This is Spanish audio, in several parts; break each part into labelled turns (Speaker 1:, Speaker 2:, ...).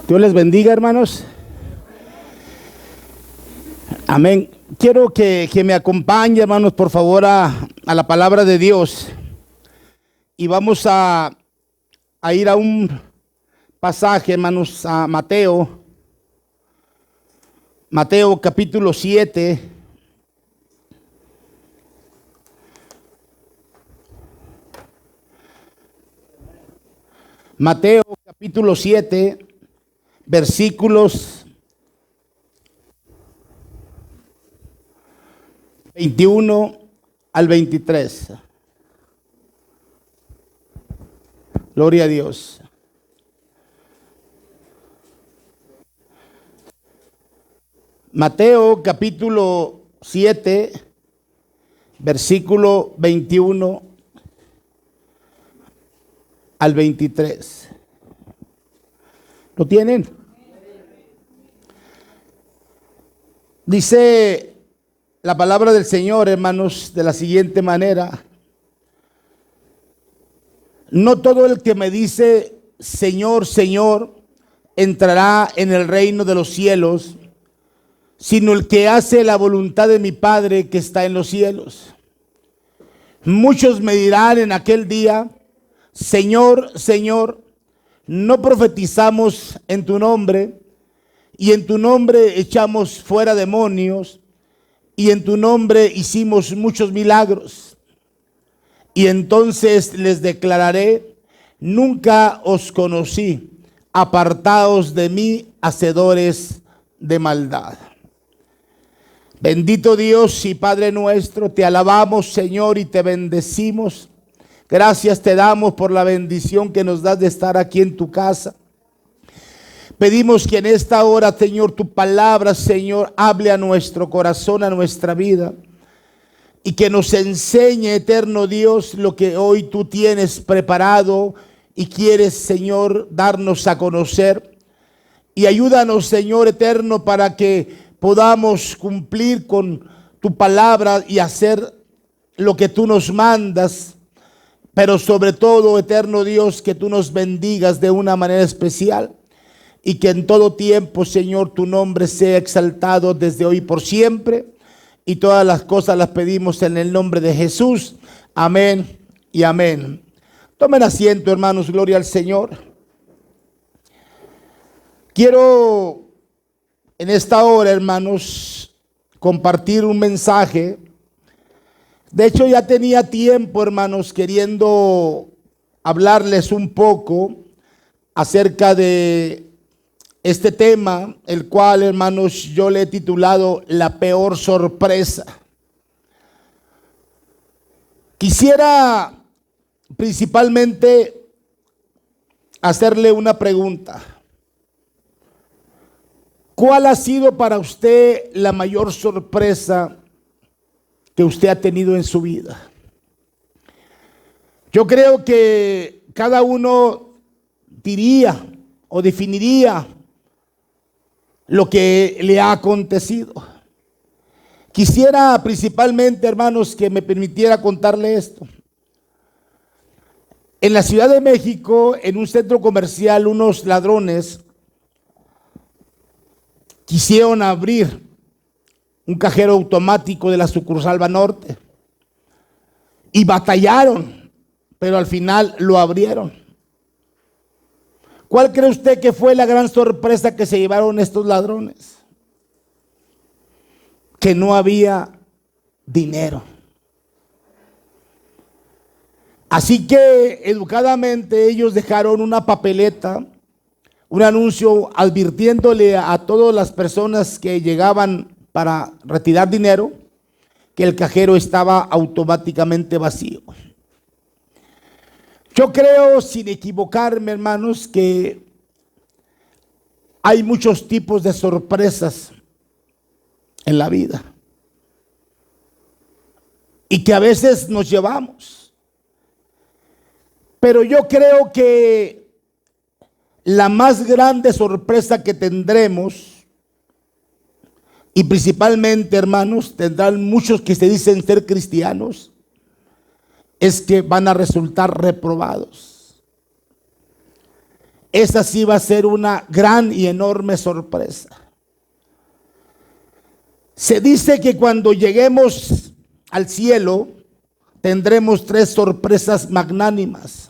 Speaker 1: Dios les bendiga, hermanos. Amén. Quiero que me acompañe, hermanos, por favor, a la palabra de Dios. Y vamos a ir a un pasaje, hermanos, a Mateo capítulo 7. Mateo capítulo 7, versículos 21 al 23. Gloria a Dios. Mateo capítulo 7, versículo 21 al 23. ¿Lo tienen? Dice la palabra del Señor, hermanos, de la siguiente manera: no todo el que me dice Señor, Señor, entrará en el reino de los cielos, sino el que hace la voluntad de mi Padre que está en los cielos. Muchos me dirán en aquel día: Señor, Señor, ¿no profetizamos en tu nombre? Y en tu nombre echamos fuera demonios, y en tu nombre hicimos muchos milagros. Y entonces les declararé: nunca os conocí, apartaos de mí, hacedores de maldad. Bendito Dios y Padre nuestro, te alabamos, Señor, y te bendecimos. Gracias te damos por la bendición que nos das de estar aquí en tu casa. Pedimos que en esta hora, Señor, tu palabra, Señor, hable a nuestro corazón, a nuestra vida, y que nos enseñe, eterno Dios, lo que hoy tú tienes preparado y quieres, Señor, darnos a conocer. Y ayúdanos, Señor eterno, para que podamos cumplir con tu palabra y hacer lo que tú nos mandas. Pero sobre todo, eterno Dios, que tú nos bendigas de una manera especial y que en todo tiempo, Señor, tu nombre sea exaltado desde hoy por siempre. Y todas las cosas las pedimos en el nombre de Jesús. Amén y amén. Tomen asiento, hermanos, gloria al Señor. Quiero en esta hora, hermanos, compartir un mensaje. De hecho, ya tenía tiempo, hermanos, queriendo hablarles un poco acerca de este tema, el cual, hermanos, yo le he titulado La peor sorpresa. Quisiera principalmente hacerle una pregunta. ¿Cuál ha sido para usted la mayor sorpresa que usted ha tenido en su vida? Yo creo que cada uno diría o definiría lo que le ha acontecido. Quisiera principalmente, hermanos, que me permitiera contarle esto. En la Ciudad de México, en un centro comercial, unos ladrones quisieron abrir un cajero automático de la sucursal Banorte y batallaron, pero al final lo abrieron. ¿Cuál cree usted que fue la gran sorpresa que se llevaron estos ladrones? Que no había dinero. Así que educadamente ellos dejaron una papeleta, un anuncio advirtiéndole a todas las personas que llegaban para retirar dinero que el cajero estaba automáticamente vacío. Yo creo, sin equivocarme, hermanos, que hay muchos tipos de sorpresas en la vida y que a veces nos llevamos. Pero yo creo que la más grande sorpresa que tendremos, y principalmente, hermanos, tendrán muchos que se dicen ser cristianos, es que van a resultar reprobados. esa sí va a ser una gran y enorme sorpresa. Se dice que cuando lleguemos al cielo tendremos 3 sorpresas magnánimas.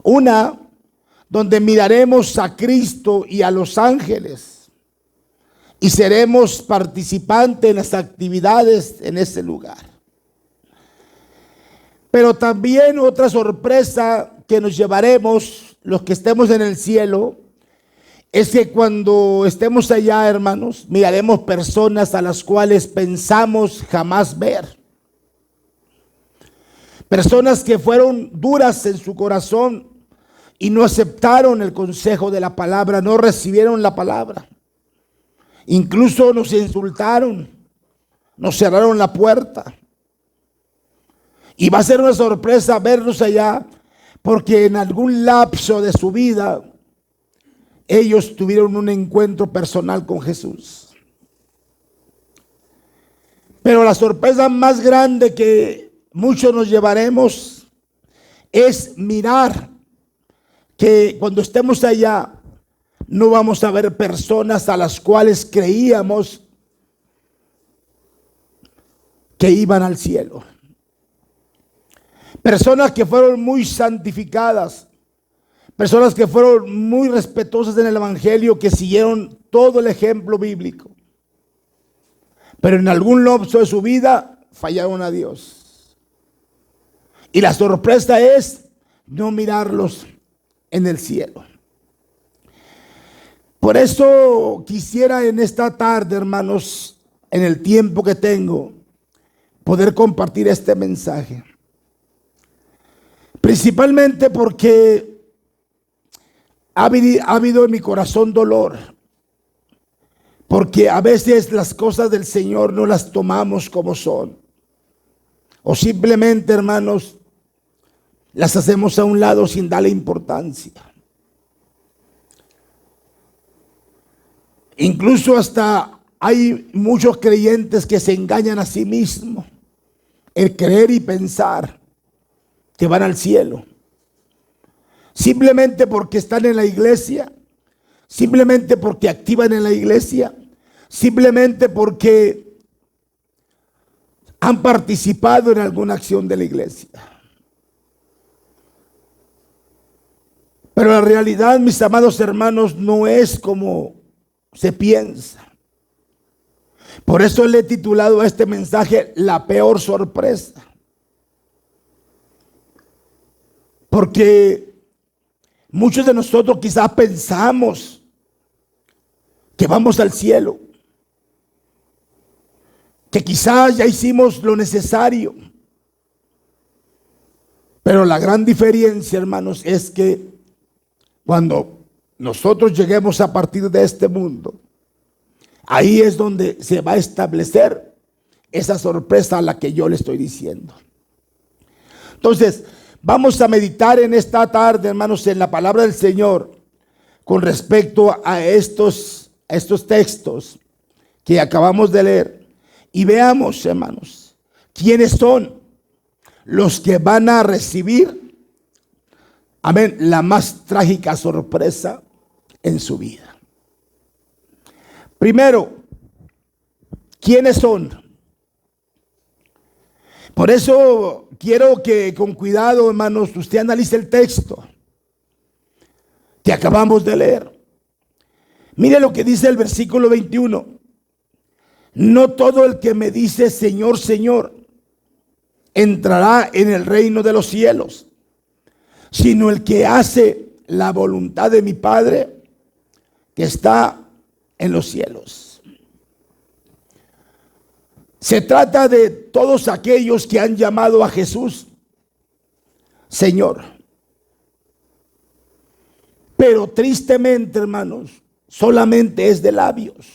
Speaker 1: Una, donde miraremos a Cristo y a los ángeles y seremos participantes en las actividades en ese lugar. Pero también otra sorpresa que nos llevaremos los que estemos en el cielo es que cuando estemos allá, hermanos, miraremos personas a las cuales pensamos jamás ver. Personas que fueron duras en su corazón y no aceptaron el consejo de la palabra, no recibieron la palabra. Incluso nos insultaron, nos cerraron la puerta. Y va a ser una sorpresa verlos allá, porque en algún lapso de su vida ellos tuvieron un encuentro personal con Jesús. Pero la sorpresa más grande que muchos nos llevaremos es mirar que cuando estemos allá no vamos a ver personas a las cuales creíamos que iban al cielo. Personas que fueron muy santificadas, personas que fueron muy respetuosas en el evangelio, que siguieron todo el ejemplo bíblico, pero en algún lapso de su vida fallaron a Dios. Y la sorpresa es no mirarlos en el cielo. Por eso quisiera en esta tarde, hermanos, en el tiempo que tengo, poder compartir este mensaje. Principalmente porque ha habido en mi corazón dolor. Porque a veces las cosas del Señor no las tomamos como son. O simplemente, hermanos, las hacemos a un lado sin darle importancia. Incluso hasta hay muchos creyentes que se engañan a sí mismos. El creer y pensar que van al cielo. Simplemente porque están en la iglesia. Simplemente porque activan en la iglesia. Simplemente porque han participado en alguna acción de la iglesia. Pero la realidad, mis amados hermanos, no es como se piensa. Por eso le he titulado a este mensaje La peor sorpresa. Porque muchos de nosotros quizás pensamos que vamos al cielo, que quizás ya hicimos lo necesario. Pero la gran diferencia, hermanos, es que cuando nosotros lleguemos a partir de este mundo, ahí es donde se va a establecer esa sorpresa a la que yo le estoy diciendo. Entonces, vamos a meditar en esta tarde, hermanos, en la palabra del Señor con respecto a estos textos que acabamos de leer. Y veamos, hermanos, quiénes son los que van a recibir, amén, la más trágica sorpresa en su vida. Primero, ¿quiénes son? Por eso quiero que con cuidado, hermanos, usted analice el texto que acabamos de leer. Mire lo que dice el versículo 21. No todo el que me dice Señor, Señor, entrará en el reino de los cielos, sino el que hace la voluntad de mi Padre que está en los cielos. Se trata de todos aquellos que han llamado a Jesús Señor. Pero tristemente, hermanos, solamente es de labios,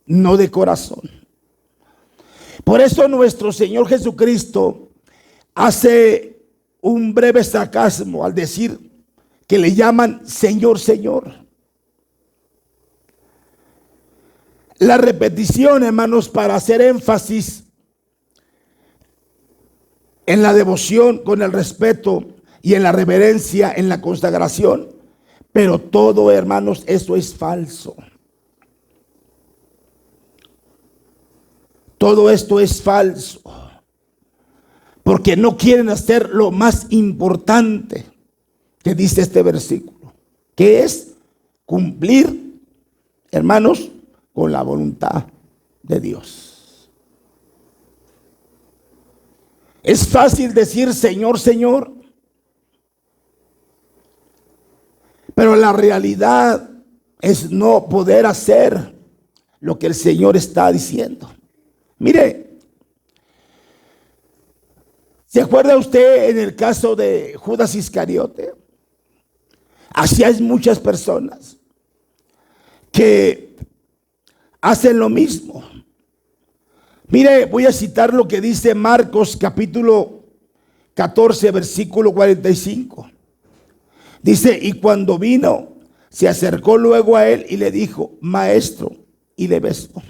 Speaker 1: no de corazón. Por eso nuestro Señor Jesucristo hace un breve sarcasmo al decir que le llaman Señor, Señor. La repetición, hermanos, para hacer énfasis en la devoción con el respeto, y en la reverencia, en la consagración. Pero todo, hermanos, eso es falso. Todo esto es falso. Porque no quieren hacer lo más importante que dice este versículo, que es cumplir, hermanos, con la voluntad de Dios. Es fácil decir Señor, Señor, pero la realidad es no poder hacer lo que el Señor está diciendo. Mire, ¿se acuerda usted en el caso de Judas Iscariote? Así hay muchas personas que hacen lo mismo. Mire, voy a citar lo que dice Marcos capítulo 14, versículo 45. Dice, y cuando vino, se acercó luego a él y le dijo, maestro, y le besó.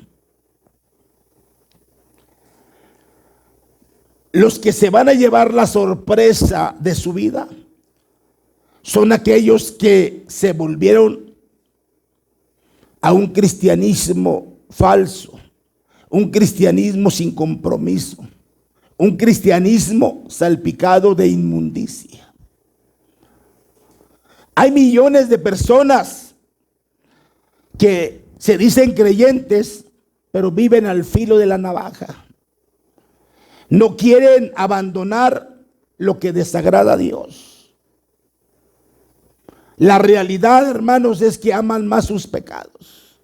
Speaker 1: Los que se van a llevar la sorpresa de su vida son aquellos que se volvieron a un cristianismo falso, un cristianismo sin compromiso, un cristianismo salpicado de inmundicia. Hay millones de personas que se dicen creyentes, pero viven al filo de la navaja. No quieren abandonar lo que desagrada a Dios. La realidad, hermanos, es que aman más sus pecados.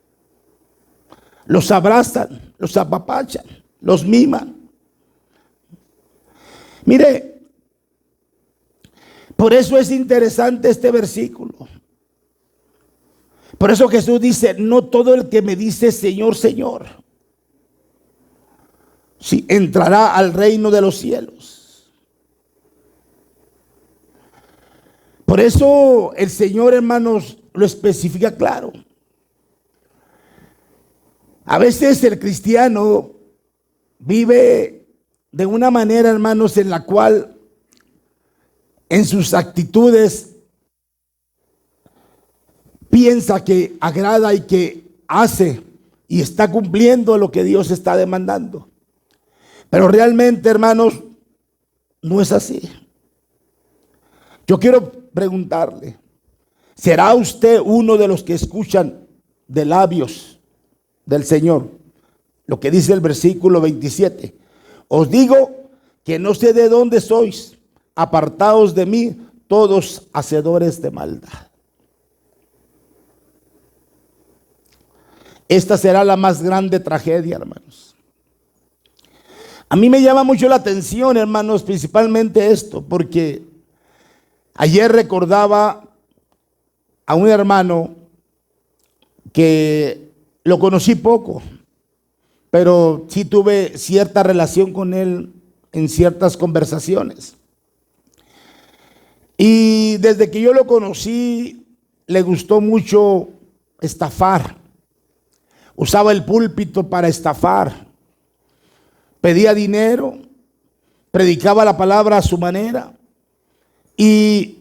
Speaker 1: Los abrazan, los apapachan, los miman. Mire, por eso es interesante este versículo. Por eso Jesús dice, no todo el que me dice Señor, Señor, sí, entrará al reino de los cielos. Por eso el Señor, hermanos, lo especifica claro. A veces el cristiano vive de una manera, hermanos, en la cual en sus actitudes piensa que agrada y que hace y está cumpliendo lo que Dios está demandando. Pero realmente, hermanos, no es así. Yo quiero preguntarle, ¿será usted uno de los que escuchan de labios del Señor lo que dice el versículo 27? Os digo que no sé de dónde sois, apartaos de mí, todos hacedores de maldad. Esta será la más grande tragedia, hermanos. A mí me llama mucho la atención, hermanos, principalmente esto, porque ayer recordaba a un hermano que lo conocí poco, pero sí tuve cierta relación con él en ciertas conversaciones. Y desde que yo lo conocí, le gustó mucho estafar. Usaba el púlpito para estafar. Pedía dinero, predicaba la palabra a su manera y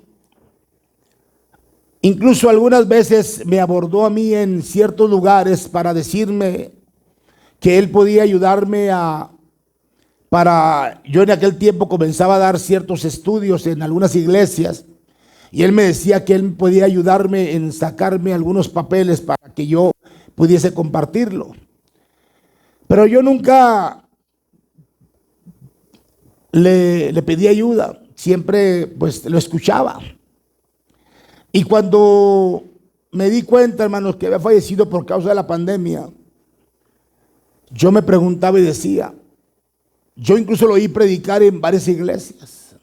Speaker 1: incluso algunas veces me abordó a mí en ciertos lugares para decirme que él podía ayudarme yo en aquel tiempo comenzaba a dar ciertos estudios en algunas iglesias y él me decía que él podía ayudarme en sacarme algunos papeles para que yo pudiese compartirlo. Pero yo nunca le pedí ayuda, siempre pues lo escuchaba. Y cuando me di cuenta, hermanos, que había fallecido por causa de la pandemia, yo me preguntaba y decía, yo incluso lo oí predicar en varias iglesias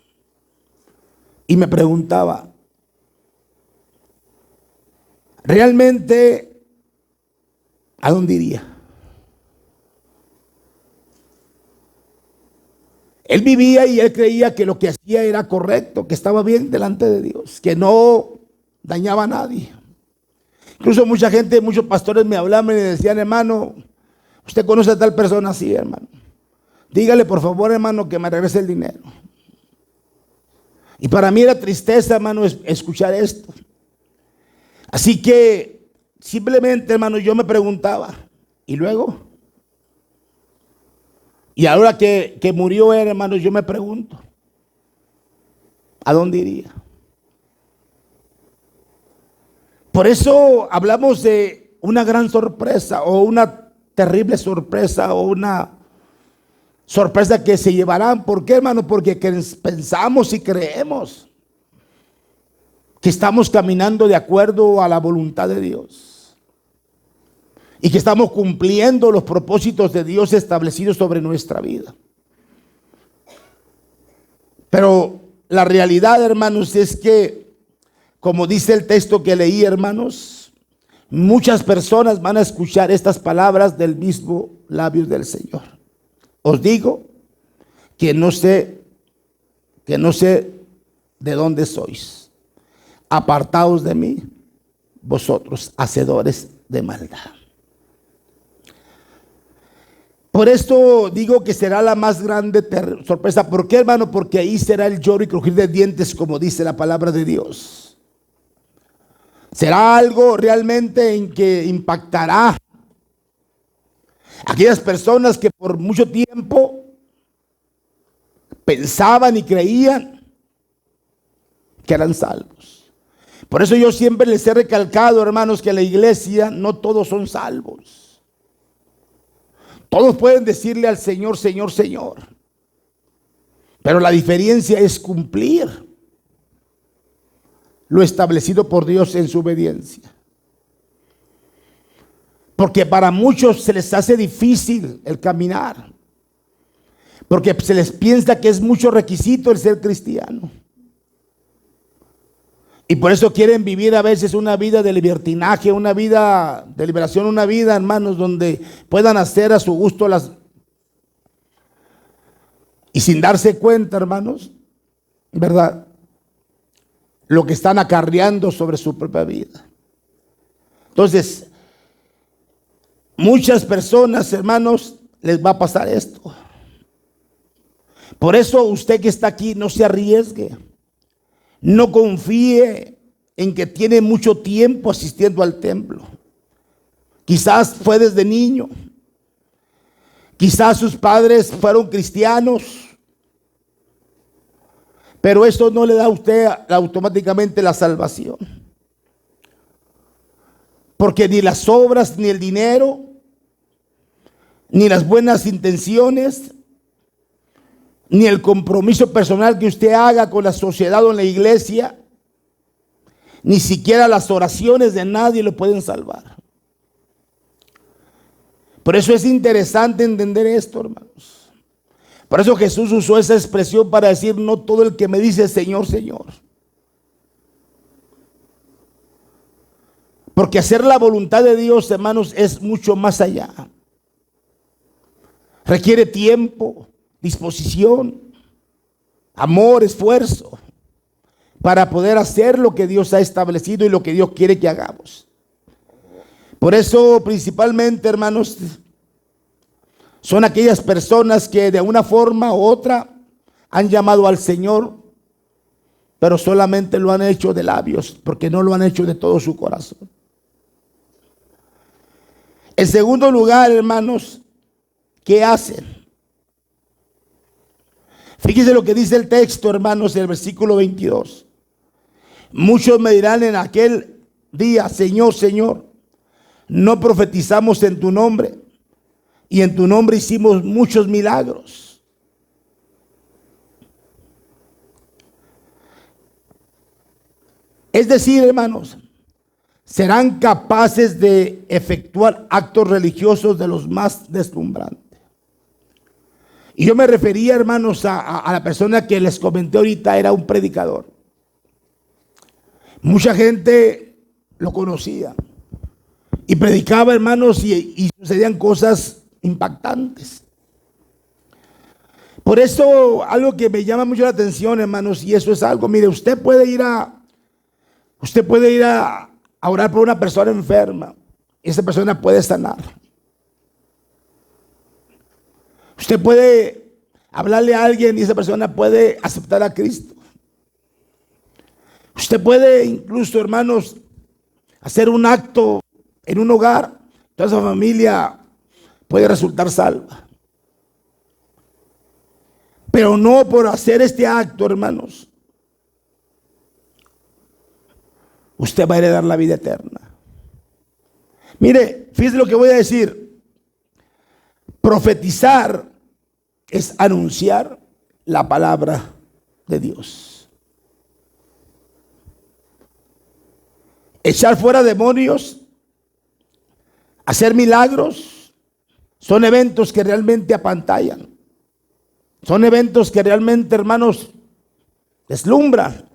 Speaker 1: y me preguntaba, ¿realmente a dónde iría? Él vivía y él creía que lo que hacía era correcto, que estaba bien delante de Dios, que no dañaba a nadie. Incluso mucha gente, muchos pastores me hablaban y me decían, hermano, ¿usted conoce a tal persona? Sí, hermano. Dígale por favor, hermano, que me regrese el dinero. Y para mí era tristeza, hermano, escuchar esto. Así que simplemente, hermano, yo me preguntaba, ¿y luego? Y ahora que murió él, hermano, yo me pregunto, ¿a dónde iría? Por eso hablamos de una gran sorpresa o una terrible sorpresa o una sorpresa que se llevarán. ¿Por qué, hermano? Porque pensamos y creemos que estamos caminando de acuerdo a la voluntad de Dios y que estamos cumpliendo los propósitos de Dios establecidos sobre nuestra vida. Pero la realidad, hermanos, es que, como dice el texto que leí, hermanos, muchas personas van a escuchar estas palabras del mismo labio del Señor. Os digo que no sé de dónde sois. Apartaos de mí, vosotros, hacedores de maldad. Por esto digo que será la más grande sorpresa. ¿Por qué, hermano? Porque ahí será el lloro y crujir de dientes, como dice la palabra de Dios. Será algo realmente en que impactará a aquellas personas que por mucho tiempo pensaban y creían que eran salvos. Por eso yo siempre les he recalcado, hermanos, que en la iglesia no todos son salvos. Todos pueden decirle al Señor, Señor, Señor. Pero la diferencia es cumplir lo establecido por Dios en su obediencia. Porque para muchos se les hace difícil el caminar. Porque se les piensa que es mucho requisito el ser cristiano. Y por eso quieren vivir a veces una vida de libertinaje, una vida de liberación, una vida, hermanos, donde puedan hacer a su gusto y sin darse cuenta, hermanos, ¿verdad?, lo que están acarreando sobre su propia vida. Entonces, muchas personas, hermanos, les va a pasar esto. Por eso usted que está aquí, no se arriesgue. No confíe en que tiene mucho tiempo asistiendo al templo. Quizás fue desde niño. Quizás sus padres fueron cristianos. Pero eso no le da a usted automáticamente la salvación. Porque ni las obras, ni el dinero, ni las buenas intenciones, ni el compromiso personal que usted haga con la sociedad o en la iglesia, ni siquiera las oraciones de nadie lo pueden salvar. Por eso es interesante entender esto, hermanos. Por eso Jesús usó esa expresión para decir: no todo el que me dice Señor, Señor. Porque hacer la voluntad de Dios, hermanos, es mucho más allá. Requiere tiempo, disposición, amor, esfuerzo para poder hacer lo que Dios ha establecido y lo que Dios quiere que hagamos. Por eso, principalmente, hermanos, son aquellas personas que de una forma u otra han llamado al Señor, pero solamente lo han hecho de labios, porque no lo han hecho de todo su corazón. En segundo lugar, hermanos, ¿qué hacen? Fíjense lo que dice el texto, hermanos, en el versículo 22. Muchos me dirán en aquel día: Señor, Señor, no profetizamos en tu nombre, y en tu nombre hicimos muchos milagros. Es decir, hermanos, serán capaces de efectuar actos religiosos de los más deslumbrantes. Y yo me refería, hermanos, a la persona que les comenté ahorita. Era un predicador. Mucha gente lo conocía y predicaba, hermanos, y sucedían cosas impactantes. Por eso, algo que me llama mucho la atención, hermanos, y eso es algo, mire, usted puede ir a orar por una persona enferma, y esa persona puede sanar. Usted puede hablarle a alguien y esa persona puede aceptar a Cristo. Usted puede incluso, hermanos, hacer un acto en un hogar, toda esa familia puede resultar salva. Pero no por hacer este acto, hermanos, usted va a heredar la vida eterna. Mire, fíjese lo que voy a decir. Profetizar es anunciar la palabra de Dios. Echar fuera demonios, hacer milagros, son eventos que realmente apantallan. Son eventos que realmente, hermanos, deslumbran.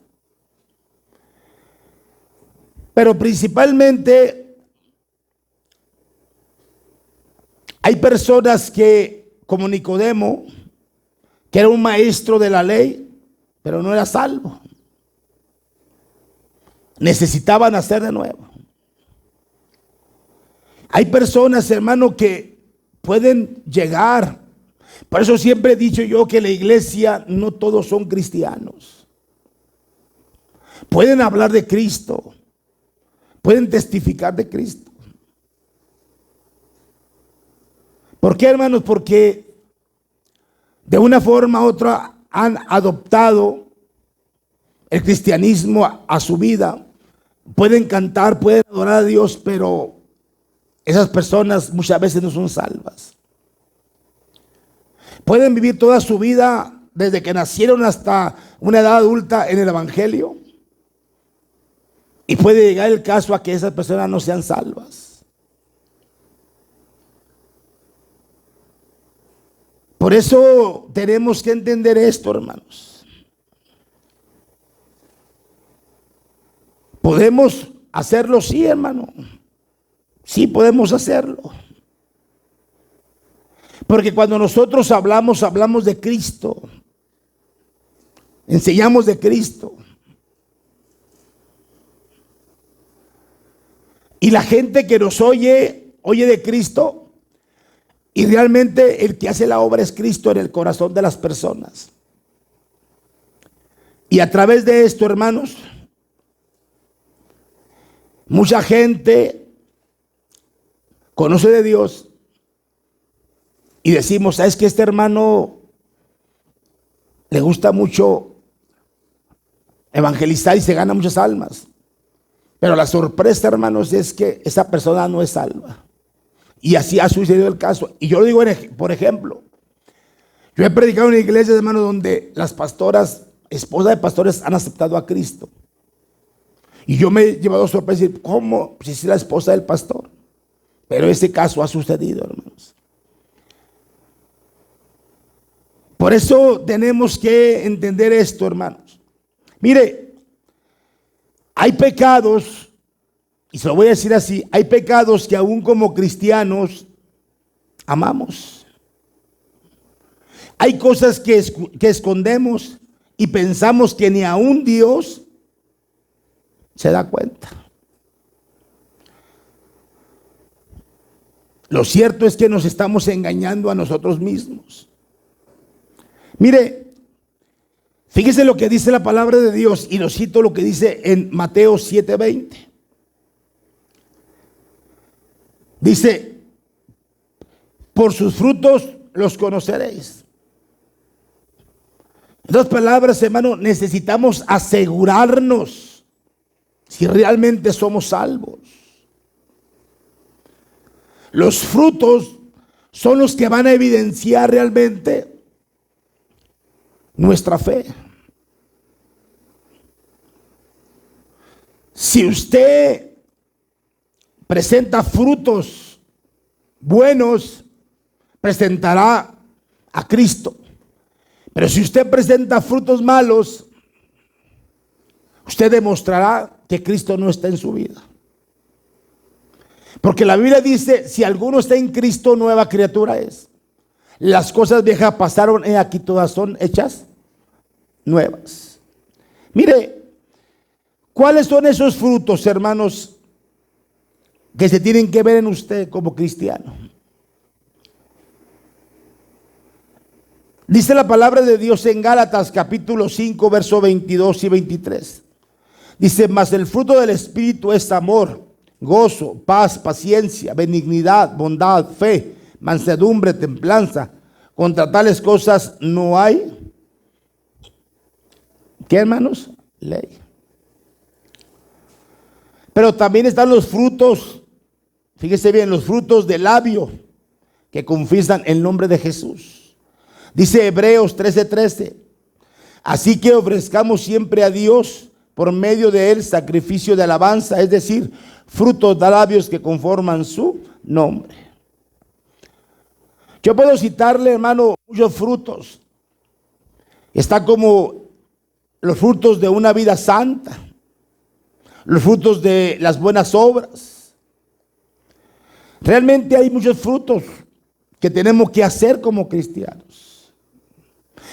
Speaker 1: Pero principalmente hay personas que, como Nicodemo, que era un maestro de la ley, pero no era salvo. Necesitaban nacer de nuevo. Hay personas, hermano, que pueden llegar. Por eso siempre he dicho yo que la iglesia no todos son cristianos. Pueden hablar de Cristo. Pueden testificar de Cristo. ¿Por qué, hermanos? Porque de una forma u otra han adoptado el cristianismo a su vida. Pueden cantar, pueden adorar a Dios, pero esas personas muchas veces no son salvas. Pueden vivir toda su vida desde que nacieron hasta una edad adulta en el evangelio. Y puede llegar el caso a que esas personas no sean salvas. Por eso tenemos que entender esto, hermanos. ¿Podemos hacerlo? Sí, hermano. Sí, podemos hacerlo. Porque cuando nosotros hablamos de Cristo. Enseñamos de Cristo. Y la gente que nos oye de Cristo. Y realmente el que hace la obra es Cristo en el corazón de las personas. Y a través de esto, hermanos, mucha gente conoce de Dios. Y decimos, ¿sabes que este hermano le gusta mucho evangelizar y se gana muchas almas? Pero la sorpresa, hermanos, es que esa persona no es salva. Y así ha sucedido el caso. Y yo lo digo, por ejemplo, yo he predicado en una iglesia, hermano, donde las pastoras, esposas de pastores, han aceptado a Cristo. Y yo me he llevado sorpresa y decir, ¿cómo? Si es la esposa del pastor. Pero ese caso ha sucedido, hermanos. Por eso tenemos que entender esto, hermanos. Mire, hay pecados, y se lo voy a decir así, hay pecados que aún como cristianos amamos. Hay cosas que escondemos y pensamos que ni aún Dios se da cuenta. Lo cierto es que nos estamos engañando a nosotros mismos. Mire, fíjese lo que dice la palabra de Dios, y lo cito lo que dice en Mateo 7:20. Dice, por sus frutos los conoceréis. En otras palabras, hermano, necesitamos asegurarnos si realmente somos salvos. Los frutos son los que van a evidenciar realmente nuestra fe. Si usted presenta frutos buenos, presentará a Cristo. Pero si usted presenta frutos malos, usted demostrará que Cristo no está en su vida. Porque la Biblia dice, si alguno está en Cristo, nueva criatura es. Las cosas viejas pasaron, y aquí todas son hechas nuevas. Mire, ¿cuáles son esos frutos, hermanos, que se tienen que ver en usted como cristiano? Dice la palabra de Dios en Gálatas capítulo 5, verso 22 y 23. Dice, mas el fruto del Espíritu es amor, gozo, paz, paciencia, benignidad, bondad, fe, mansedumbre, templanza. Contra tales cosas no hay, ¿qué, hermanos? Ley. Pero también están los frutos, fíjese bien, los frutos del labio que confiesan el nombre de Jesús. Dice Hebreos 13:13. Así que ofrezcamos siempre a Dios por medio de él sacrificio de alabanza, es decir, frutos de labios que conforman su nombre. Yo puedo citarle, hermano, muchos frutos. Está como los frutos de una vida santa, los frutos de las buenas obras. Realmente hay muchos frutos que tenemos que hacer como cristianos.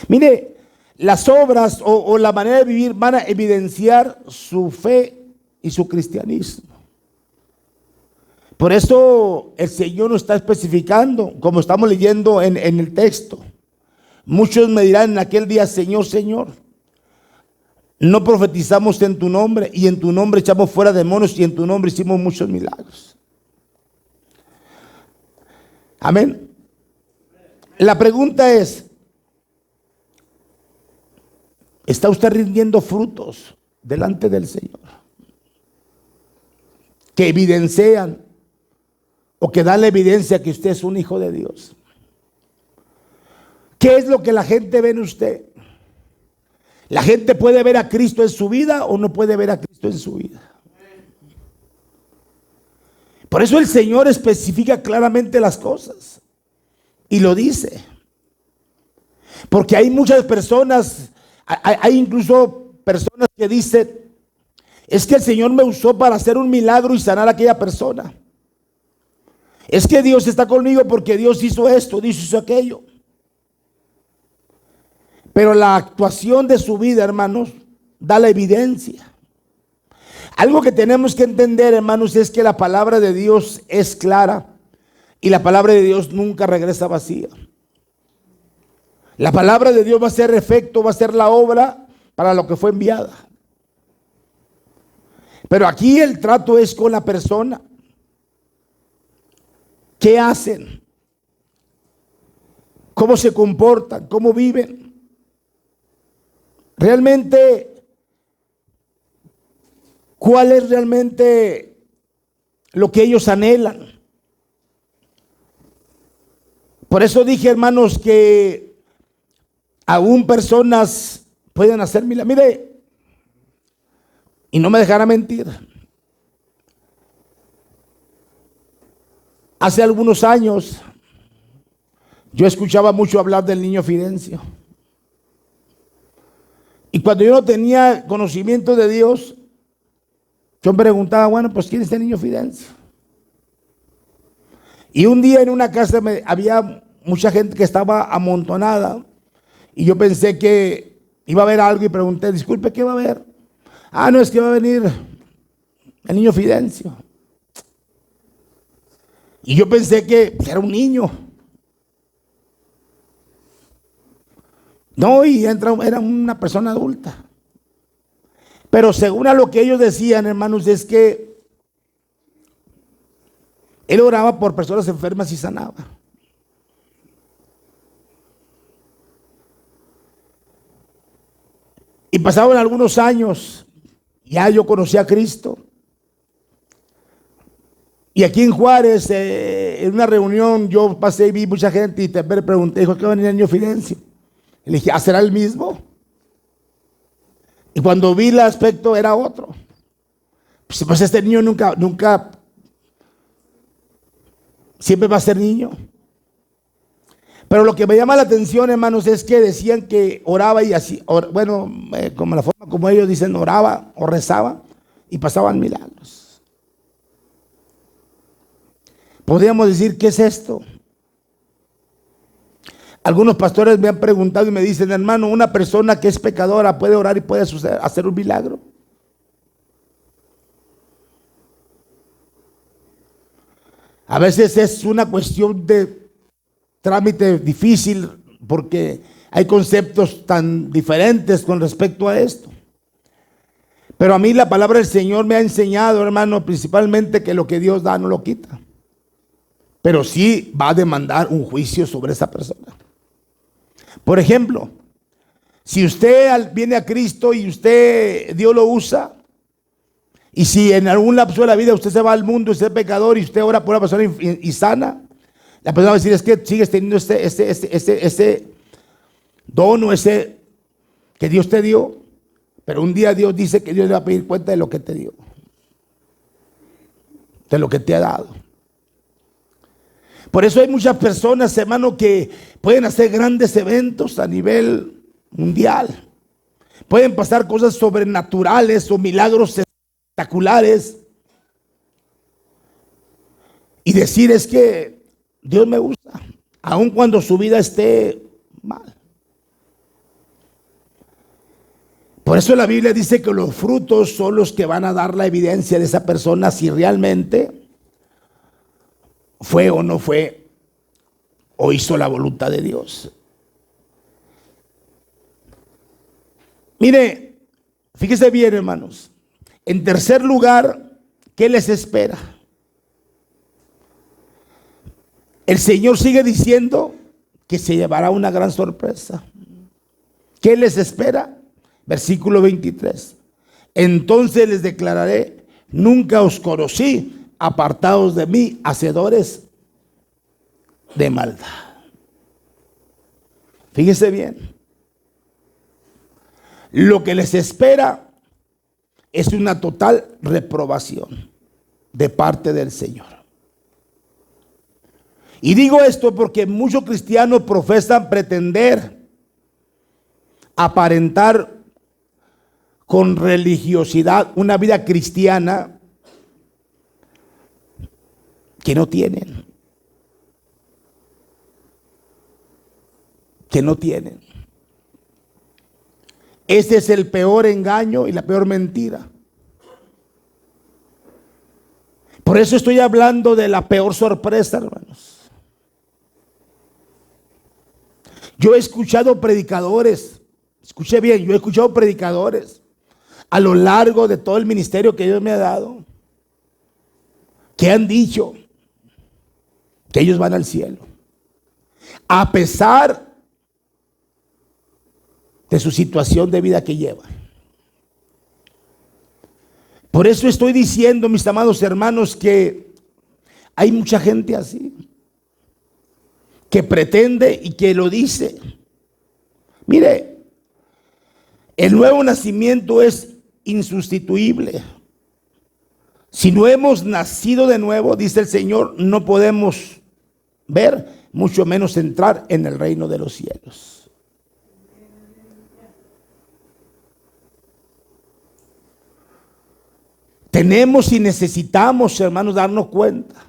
Speaker 1: Mire, las obras o la manera de vivir van a evidenciar su fe y su cristianismo. Por eso el Señor nos está especificando, como estamos leyendo en el texto. Muchos me dirán en aquel día, Señor, Señor, no profetizamos en tu nombre, y en tu nombre echamos fuera demonios, y en tu nombre hicimos muchos milagros. Amén. La pregunta es, ¿está usted rindiendo frutos delante del Señor que evidencian o que dan la evidencia que usted es un hijo de Dios? ¿Qué es lo que la gente ve en usted? ¿La gente puede ver a Cristo en su vida o no puede ver a Cristo en su vida? Por eso el Señor especifica claramente las cosas y lo dice. Porque hay muchas personas, hay incluso personas que dicen, es que el Señor me usó para hacer un milagro y sanar a aquella persona. Es que Dios está conmigo porque Dios hizo esto, Dios hizo aquello. Pero la actuación de su vida, hermanos, da la evidencia. Algo que tenemos que entender, hermanos, es que la palabra de Dios es clara y la palabra de Dios nunca regresa vacía. La palabra de Dios va a ser efecto, va a ser la obra para lo que fue enviada. Pero aquí el trato es con la persona. ¿Qué hacen? ¿Cómo se comportan? ¿Cómo viven? Realmente, ¿cuál es realmente lo que ellos anhelan? Por eso dije, hermanos, que aún personas pueden hacer milagros. Mire, y no me dejará mentir. Hace algunos años yo escuchaba mucho hablar del niño Fidencio. Y cuando yo no tenía conocimiento de Dios, yo me preguntaba, bueno, pues ¿quién es este niño Fidencio? Y un día en una casa había mucha gente que estaba amontonada y yo pensé que iba a haber algo y pregunté, disculpe, ¿qué va a haber? Ah, no, es que va a venir el niño Fidencio. Y yo pensé que era un niño. No, y era una persona adulta. Pero según a lo que ellos decían, hermanos, es que él oraba por personas enfermas y sanaba. Y pasaban algunos años, ya yo conocí a Cristo. Y aquí en Juárez, en una reunión, yo pasé y vi mucha gente y te pregunté, dijo, ¿qué va a venir el niño Fidencio? Y le dije, ¿será el mismo? Y cuando vi el aspecto era otro. Pues este niño nunca, siempre va a ser niño. Pero lo que me llama la atención, hermanos, es que decían que oraba y así, como la forma como ellos dicen, oraba o rezaba y pasaban milagros. Podríamos decir, ¿qué es esto? Algunos pastores me han preguntado y me dicen, hermano, ¿una persona que es pecadora puede orar y puede hacer un milagro? A veces es una cuestión de trámite difícil porque hay conceptos tan diferentes con respecto a esto. Pero a mí la palabra del Señor me ha enseñado, hermano, principalmente que lo que Dios da no lo quita. Pero sí va a demandar un juicio sobre esa persona. Por ejemplo, si usted viene a Cristo y Dios lo usa, y si en algún lapso de la vida usted se va al mundo y usted es pecador y usted ora por una persona y sana, la persona va a decir: es que sigues teniendo ese don o ese que Dios te dio. Pero un día Dios dice que Dios le va a pedir cuenta de lo que te dio, de lo que te ha dado. Por eso hay muchas personas, hermano, que pueden hacer grandes eventos a nivel mundial. Pueden pasar cosas sobrenaturales o milagros espectaculares. Y decir: es que Dios me usa, aun cuando su vida esté mal. Por eso la Biblia dice que los frutos son los que van a dar la evidencia de esa persona si realmente fue o no fue o hizo la voluntad de Dios. Mire, fíjese bien, hermanos. En tercer lugar, ¿qué les espera? El Señor sigue diciendo que se llevará una gran sorpresa. ¿Qué les espera? Versículo 23. Entonces les declararé: nunca os conocí, apartados de mí, hacedores de maldad. Fíjese bien. Lo que les espera es una total reprobación de parte del Señor. Y digo esto porque muchos cristianos profesan pretender aparentar con religiosidad una vida cristiana que no tienen. Ese es el peor engaño y la peor mentira. Por eso estoy hablando de la peor sorpresa, hermanos. Yo he escuchado predicadores, escuche bien, yo he escuchado predicadores a lo largo de todo el ministerio que Dios me ha dado, que han dicho que ellos van al cielo, a pesar de su situación de vida que llevan. Por eso estoy diciendo, mis amados hermanos, que hay mucha gente así, que pretende y que lo dice. Mire, el nuevo nacimiento es insustituible. Si no hemos nacido de nuevo, dice el Señor, no podemos ver, mucho menos entrar en el reino de los cielos. Tenemos y necesitamos, hermanos, darnos cuenta,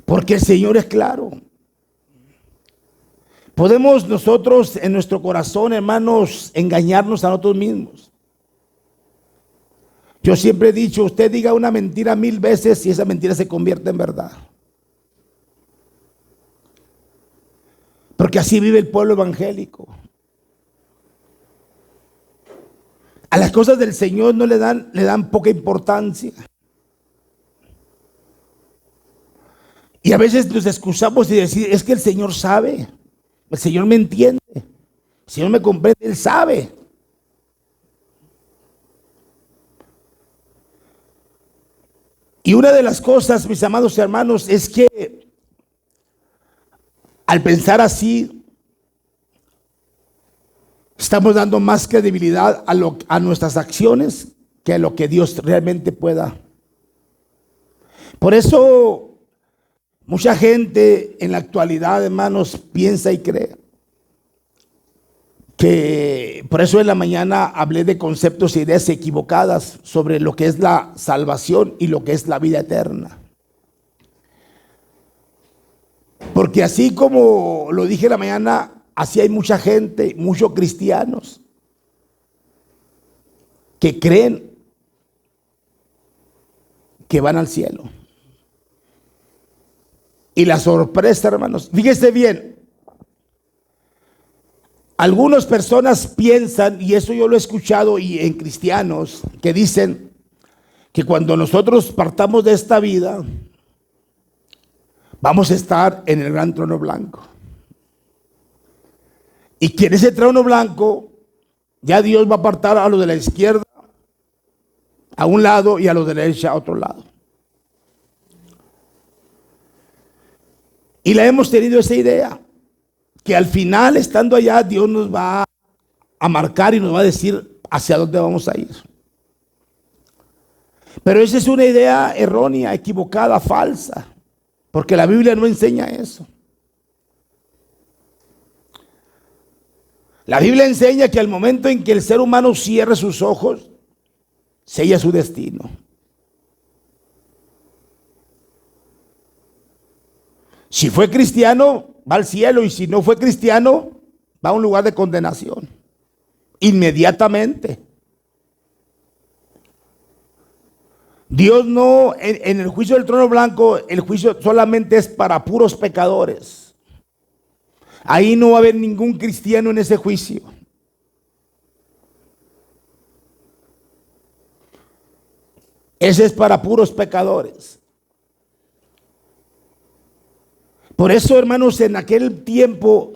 Speaker 1: porque el Señor es claro. Podemos nosotros en nuestro corazón, hermanos, engañarnos a nosotros mismos. Yo siempre he dicho: usted diga una mentira 1000 veces y esa mentira se convierte en verdad. Porque así vive el pueblo evangélico. A las cosas del Señor no le dan poca importancia. Y a veces nos excusamos y decimos: es que el Señor sabe, el Señor me entiende, el Señor me comprende, Él sabe. Y una de las cosas, mis amados hermanos, es que al pensar así, estamos dando más credibilidad a nuestras acciones que a lo que Dios realmente pueda. Por eso mucha gente en la actualidad, hermanos, piensa y cree que, por eso en la mañana hablé de conceptos e ideas equivocadas sobre lo que es la salvación y lo que es la vida eterna. Porque así como lo dije en la mañana, así hay mucha gente, muchos cristianos que creen que van al cielo. Y la sorpresa, hermanos, fíjese bien, Algunas personas piensan, y eso yo lo he escuchado y en cristianos, que dicen que cuando nosotros partamos de esta vida, vamos a estar en el gran trono blanco. Y que en ese trono blanco, ya Dios va a apartar a los de la izquierda a un lado y a los de la derecha a otro lado. Y la hemos tenido esa idea, que al final, estando allá, Dios nos va a marcar y nos va a decir hacia dónde vamos a ir. Pero esa es una idea errónea, equivocada, falsa, porque la Biblia no enseña eso. La Biblia enseña que al momento en que el ser humano cierre sus ojos, sella su destino. Si fue cristiano, va al cielo, y si no fue cristiano, va a un lugar de condenación. Inmediatamente. Dios no, en el juicio del trono blanco, el juicio solamente es para puros pecadores. Ahí no va a haber ningún cristiano en ese juicio. Ese es para puros pecadores. Por eso, hermanos, en aquel tiempo,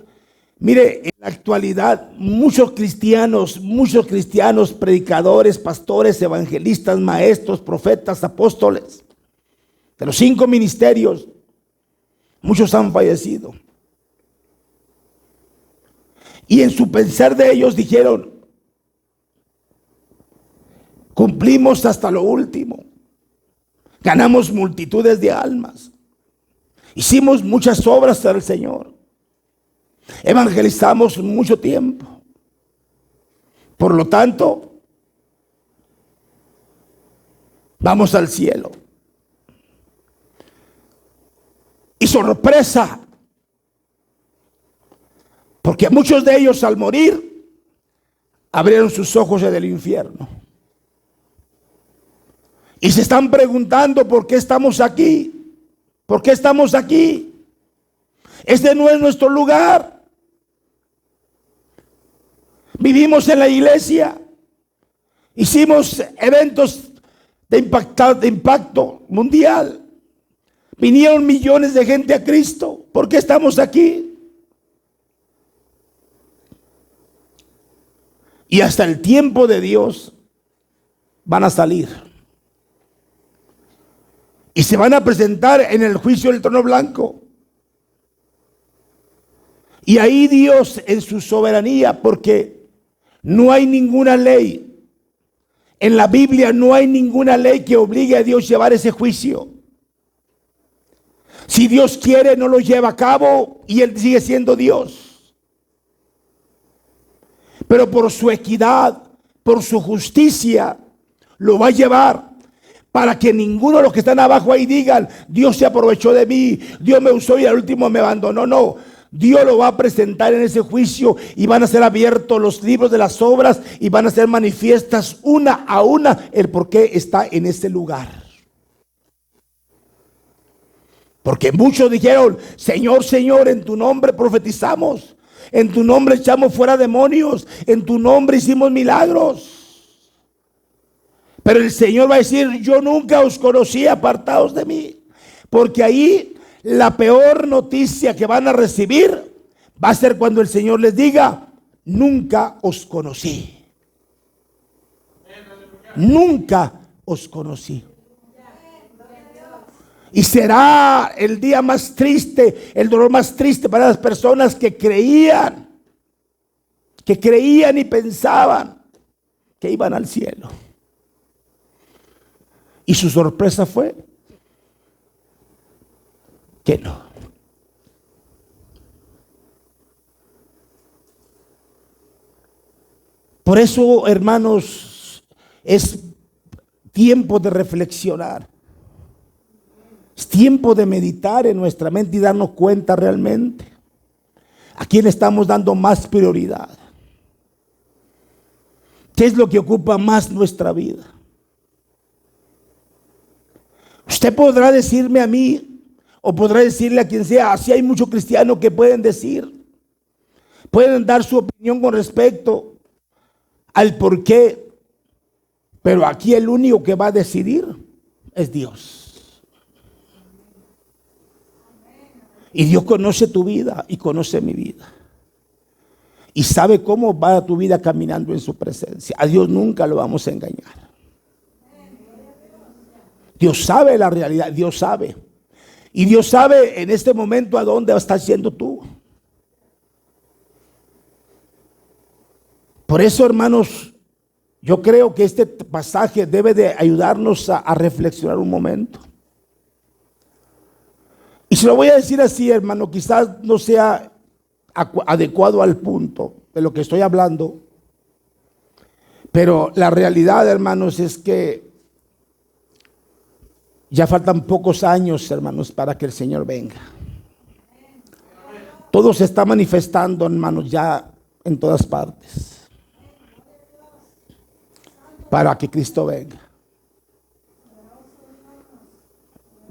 Speaker 1: mire, en la actualidad, muchos cristianos, predicadores, pastores, evangelistas, maestros, profetas, apóstoles, de los 5 ministerios, muchos han fallecido. Y en su pensar de ellos dijeron: cumplimos hasta lo último, ganamos multitudes de almas, hicimos muchas obras para el Señor, evangelizamos mucho tiempo. Por lo tanto, vamos al cielo. Y sorpresa, porque muchos de ellos al morir abrieron sus ojos en el infierno. Y se están preguntando: ¿por qué estamos aquí? ¿Por qué estamos aquí? Este no es nuestro lugar. Vivimos en la iglesia, hicimos eventos de impacto mundial, vinieron millones de gente a Cristo. ¿Por qué estamos aquí? Y hasta el tiempo de Dios van a salir y se van a presentar en el juicio del trono blanco. Y ahí Dios, en su soberanía, porque no hay ninguna ley en la Biblia, no hay ninguna ley que obligue a Dios a llevar ese juicio. Si Dios quiere, no lo lleva a cabo y Él sigue siendo Dios. Pero por su equidad, por su justicia, lo va a llevar, para que ninguno de los que están abajo ahí digan: Dios se aprovechó de mí, Dios me usó y al último me abandonó. No, Dios lo va a presentar en ese juicio y van a ser abiertos los libros de las obras y van a ser manifiestas una a una el por qué está en ese lugar. Porque muchos dijeron: Señor, Señor, en tu nombre profetizamos, en tu nombre echamos fuera demonios, en tu nombre hicimos milagros. Pero el Señor va a decir: yo nunca os conocí, apartaos de mí. Porque ahí la peor noticia que van a recibir va a ser cuando el Señor les diga: nunca os conocí. Nunca os conocí. Y será el día más triste, el dolor más triste para las personas que creían y pensaban que iban al cielo. Y su sorpresa fue que no. Por eso, hermanos, es tiempo de reflexionar. Es tiempo de meditar en nuestra mente y darnos cuenta realmente a quién estamos dando más prioridad. ¿Qué es lo que ocupa más nuestra vida? Usted podrá decirme a mí, o podrá decirle a quien sea, así hay muchos cristianos que pueden decir: pueden dar su opinión con respecto al por qué, pero aquí el único que va a decidir es Dios. Y Dios conoce tu vida y conoce mi vida. Y sabe cómo va tu vida caminando en su presencia. A Dios nunca lo vamos a engañar. Dios sabe la realidad, Dios sabe. Y Dios sabe en este momento a dónde estás yendo tú. Por eso, hermanos, yo creo que este pasaje debe de ayudarnos a reflexionar un momento. Y se lo voy a decir así, hermano, quizás no sea adecuado al punto de lo que estoy hablando, pero la realidad, hermanos, es que ya faltan pocos años, hermanos, para que el Señor venga. Todo se está manifestando, hermanos, ya en todas partes, para que Cristo venga.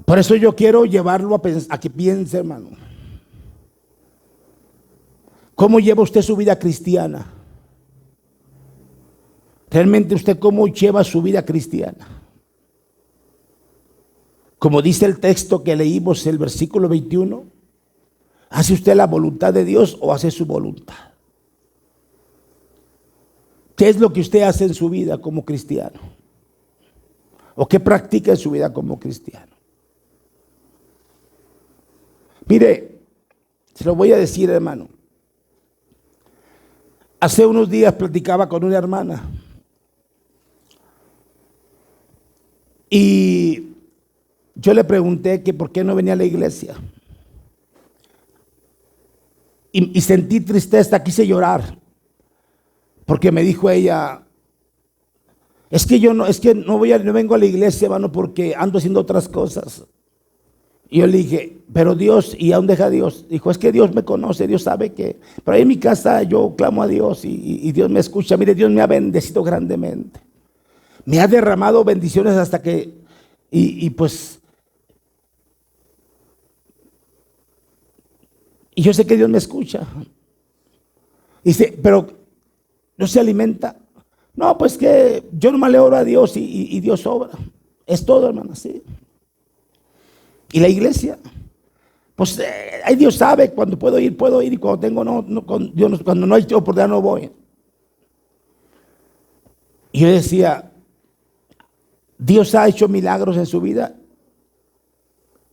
Speaker 1: Por eso yo quiero llevarlo a que piense, hermano. ¿Cómo lleva usted su vida cristiana? ¿Realmente usted cómo lleva su vida cristiana? Como dice el texto que leímos, el versículo 21, ¿hace usted la voluntad de Dios o hace su voluntad? ¿Qué es lo que usted hace en su vida como cristiano? ¿O qué practica en su vida como cristiano? Mire, se lo voy a decir, hermano. Hace unos días platicaba con una hermana y yo le pregunté que por qué no venía a la iglesia. Y sentí tristeza, quise llorar, porque me dijo ella, es que no vengo a la iglesia, hermano, porque ando haciendo otras cosas. Y yo le dije, pero Dios, ¿y aún deja Dios? Dijo, es que Dios me conoce, Dios sabe que, pero ahí en mi casa yo clamo a Dios y Dios me escucha. Mire, Dios me ha bendecido grandemente. Me ha derramado bendiciones hasta que, pues, y yo sé que Dios me escucha. Dice, pero no se alimenta. No, pues que yo nomás le oro a Dios y Dios obra. Es todo, hermano, sí. Y la iglesia, pues ahí Dios sabe, cuando puedo ir, y cuando tengo cuando no hay oportunidad no voy. Y yo decía, Dios ha hecho milagros en su vida.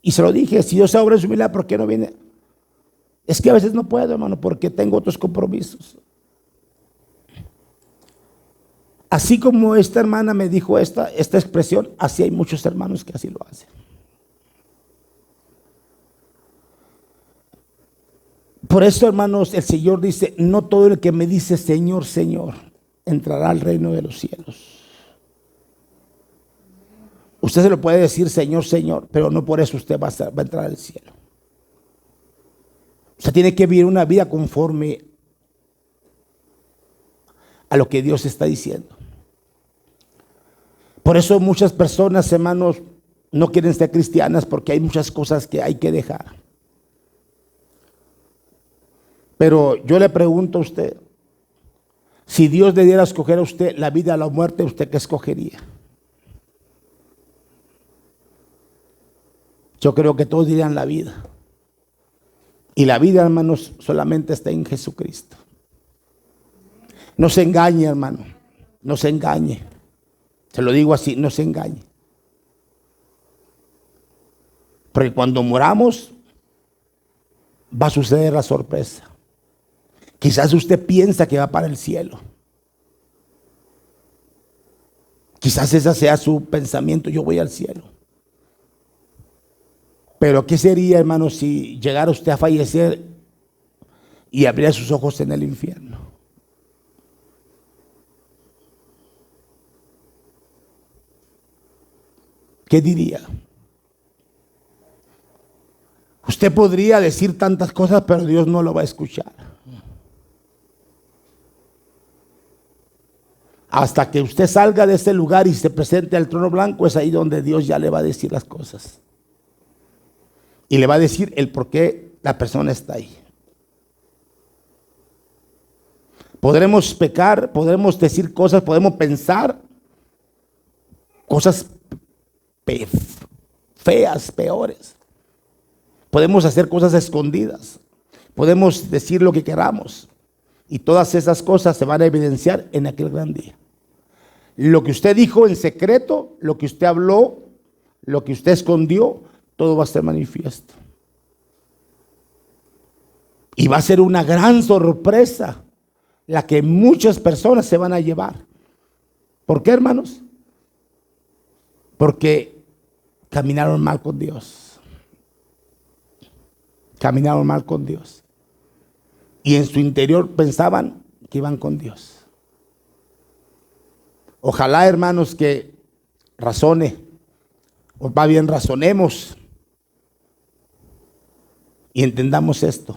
Speaker 1: Y se lo dije, si Dios ha obrado en su milagro, ¿por qué no viene? Es que a veces no puedo, hermano, porque tengo otros compromisos. Así como esta hermana me dijo esta expresión, así hay muchos hermanos que así lo hacen. Por eso, hermanos, el Señor dice, no todo el que me dice Señor, Señor, entrará al reino de los cielos. Usted se lo puede decir Señor, Señor, pero no por eso usted va a entrar al cielo. Usted tiene que vivir una vida conforme a lo que Dios está diciendo. Por eso muchas personas, hermanos, no quieren ser cristianas porque hay muchas cosas que hay que dejar. Pero yo le pregunto a usted, si Dios le diera a escoger a usted la vida o la muerte, ¿usted qué escogería? Yo creo que todos dirían la vida. Y la vida, hermanos, solamente está en Jesucristo. No se engañe, hermano, no se engañe. Se lo digo así, no se engañe. Porque cuando moramos, va a suceder la sorpresa. Quizás usted piensa que va para el cielo. Quizás ese sea su pensamiento, yo voy al cielo. Pero ¿qué sería, hermano, si llegara usted a fallecer y abriera sus ojos en el infierno? ¿Qué diría? Usted podría decir tantas cosas, pero Dios no lo va a escuchar. Hasta que usted salga de ese lugar y se presente al trono blanco, es ahí donde Dios ya le va a decir las cosas. Y le va a decir el por qué la persona está ahí. Podremos pecar, podremos decir cosas, podemos pensar cosas feas, peores. Podemos hacer cosas escondidas. Podemos decir lo que queramos. Y todas esas cosas se van a evidenciar en aquel gran día. Lo que usted dijo en secreto, lo que usted habló, lo que usted escondió, todo va a ser manifiesto. Y va a ser una gran sorpresa la que muchas personas se van a llevar. ¿Por qué, hermanos? Porque caminaron mal con Dios. Caminaron mal con Dios. Y en su interior pensaban que iban con Dios. Ojalá, hermanos, que razone, o más bien razonemos y entendamos esto.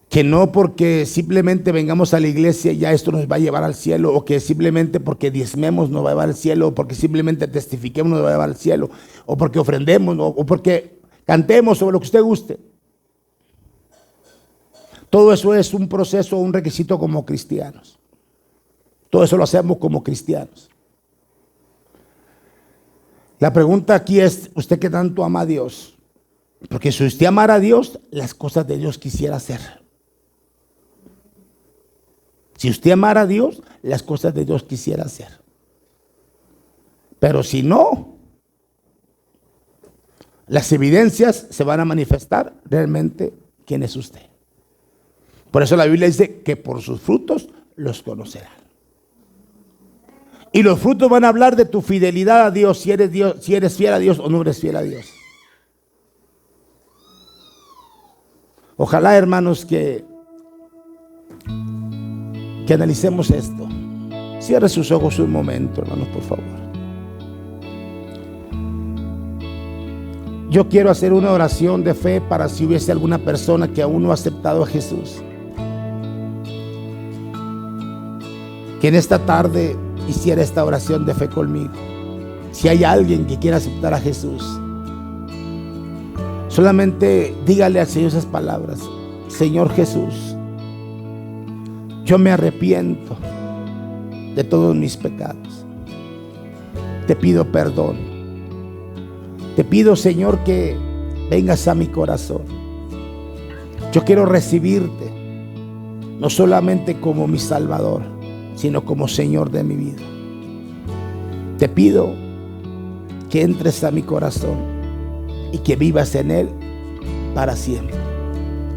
Speaker 1: Que no porque simplemente vengamos a la iglesia ya esto nos va a llevar al cielo, o que simplemente porque diezmemos nos va a llevar al cielo, o porque simplemente testifiquemos nos va a llevar al cielo, o porque ofrendemos, o porque cantemos sobre lo que usted guste. Todo eso es un proceso, un requisito como cristianos. Todo eso lo hacemos como cristianos. La pregunta aquí es, ¿usted qué tanto ama a Dios? Porque si usted amara a Dios, las cosas de Dios quisiera hacer. Si usted amara a Dios, las cosas de Dios quisiera hacer. Pero si no, las evidencias se van a manifestar realmente quién es usted. Por eso la Biblia dice que por sus frutos los conocerán. Y los frutos van a hablar de tu fidelidad a Dios, si eres fiel a Dios o no eres fiel a Dios. Ojalá, hermanos, que analicemos esto. Cierre sus ojos un momento, hermanos, por favor. Yo quiero hacer una oración de fe para si hubiese alguna persona que aún no ha aceptado a Jesús. Que en esta tarde hiciera esta oración de fe conmigo. Si hay alguien que quiera aceptar a Jesús, solamente dígale al Señor esas palabras: Señor Jesús, yo me arrepiento de todos mis pecados. Te pido perdón. Te pido, Señor, que vengas a mi corazón. Yo quiero recibirte, no solamente como mi Salvador, sino como Señor de mi vida. Te pido que entres a mi corazón y que vivas en él para siempre.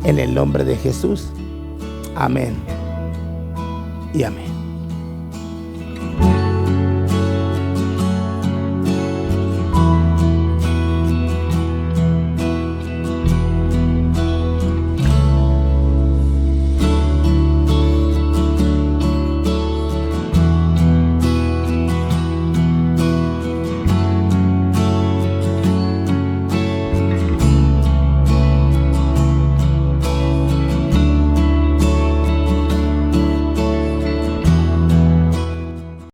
Speaker 1: En el nombre de Jesús. Amén y amén.